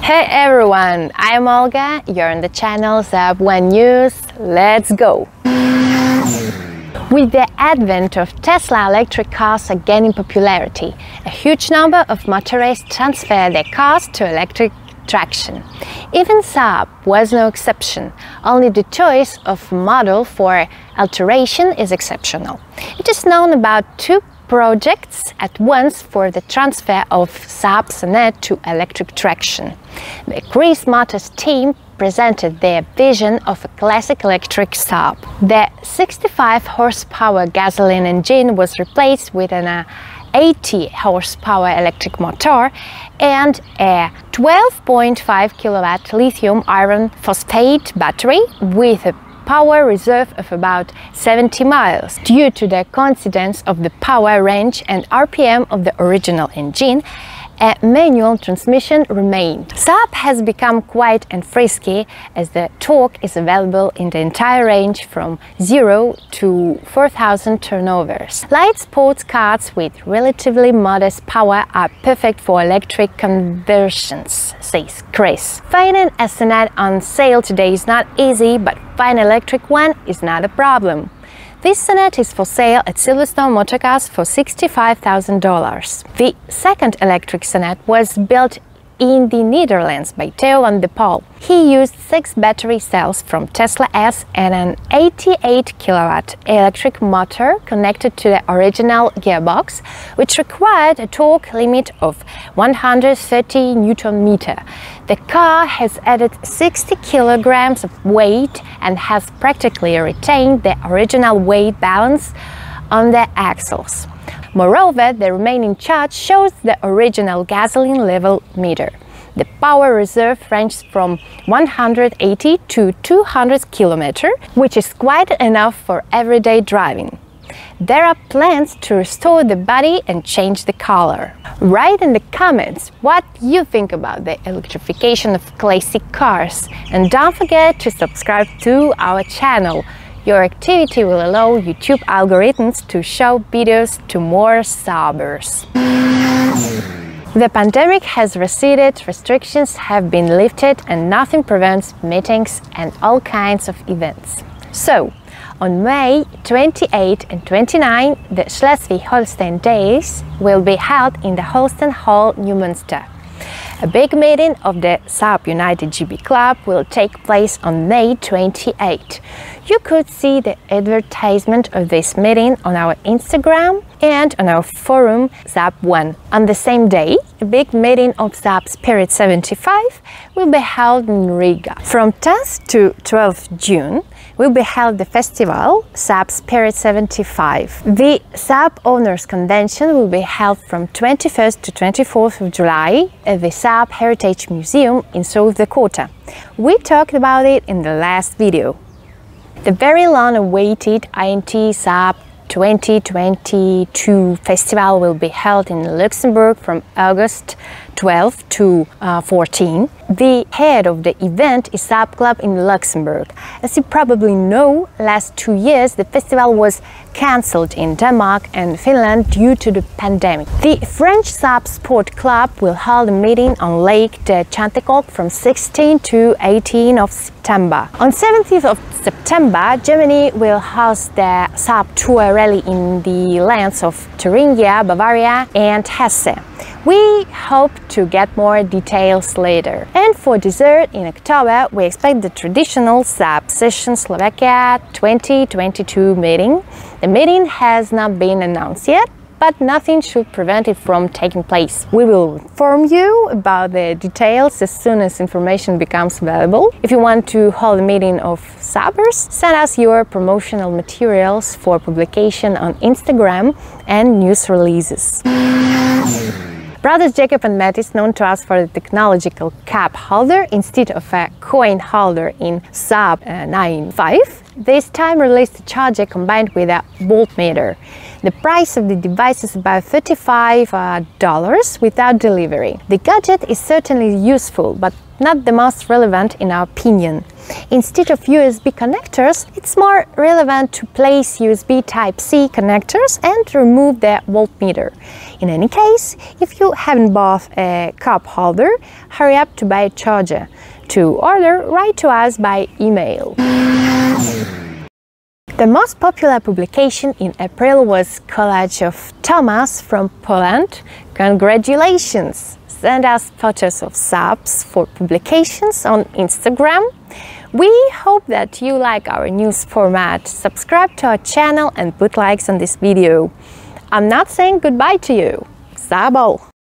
Hey everyone, I'm Olga, you're on the channel SAAB.one News. Let's go! With the advent of Tesla electric cars are gaining popularity, a huge number of motorists transfer their cars to electric traction. Even Saab was no exception, only the choice of model for alteration is exceptional. It is known about two projects at once for the transfer of Saab Sonnet to electric traction. The Greece Motors team presented their vision of a classic electric Saab. The 65 horsepower gasoline engine was replaced with an 80 horsepower electric motor and a 12.5 kilowatt lithium iron phosphate battery with a power reserve of about 70 miles. Due to the coincidence of the power range and RPM of the original engine, a manual transmission remained. Saab has become quiet and frisky as the torque is available in the entire range from 0 to 4,000 turnovers. Light sports cars with relatively modest power are perfect for electric conversions, says Chris. Finding a Sonnet on sale today is not easy, but finding an electric one is not a problem. This Sonnet is for sale at Silverstone Motorcars for $65,000. The second electric Sonnet was built in the Netherlands by Theo van de Poel. He used 6 battery cells from Tesla S and an 88 kilowatt electric motor connected to the original gearbox, which required a torque limit of 130 Nm. The car has added 60 kilograms of weight and has practically retained the original weight balance on the axles. Moreover, the remaining chart shows the original gasoline level meter. The power reserve ranges from 180 to 200 km, which is quite enough for everyday driving. There are plans to restore the body and change the color. Write in the comments what you think about the electrification of classic cars, and don't forget to subscribe to our channel. Your activity will allow YouTube algorithms to show videos to more Saabers. The pandemic has receded, restrictions have been lifted, and nothing prevents meetings and all kinds of events. So, on May 28 and 29, the Schleswig-Holstein Days will be held in the Holstein Hall, New Münster. A big meeting of the Saab United GB Club will take place on May 28. You could see the advertisement of this meeting on our Instagram and on our forum SAAB.one. On the same day, a big meeting of Saab Spirit 75 will be held in Riga. From 10th to 12th June will be held the festival Saab Spirit 75. The Saab Owners Convention will be held from 21st to 24th of July at the Saab Heritage Museum in South Dakota. We talked about it in the last video. The very long-awaited INT Saab 2022 festival will be held in Luxembourg from August 12 to 14. The head of the event is Saab Club in Luxembourg. As you probably know, last 2 years the festival was cancelled in Denmark and Finland due to the pandemic. The French Saab Sport Club will hold a meeting on Lake de Chantecoq from 16 to 18 of September. On 17th of September, Germany will host the Saab Tour Rally in the lands of Thuringia, Bavaria and Hesse. We hope to get more details later. And for dessert, in October, we expect the traditional Saab Session Slovakia 2022 meeting. The meeting has not been announced yet, but nothing should prevent it from taking place. We will inform you about the details as soon as information becomes available. If you want to hold a meeting of Saabers, send us your promotional materials for publication on Instagram and news releases. Brothers Jacob and Matt is known to us for the technological cap holder instead of a coin holder in SAAB.9.5. This time released a charger combined with a voltmeter. The price of the device is about $35 without delivery. The gadget is certainly useful, but not the most relevant in our opinion. Instead of USB connectors, it's more relevant to place USB Type-C connectors and remove the voltmeter. In any case, if you haven't bought a cup holder, hurry up to buy a charger. To order, write to us by email. The most popular publication in April was College of Thomas from Poland. Congratulations! Send us photos of Saabs for publications on Instagram. We hope that you like our news format. Subscribe to our channel and put likes on this video. I'm not saying goodbye to you. Saab all!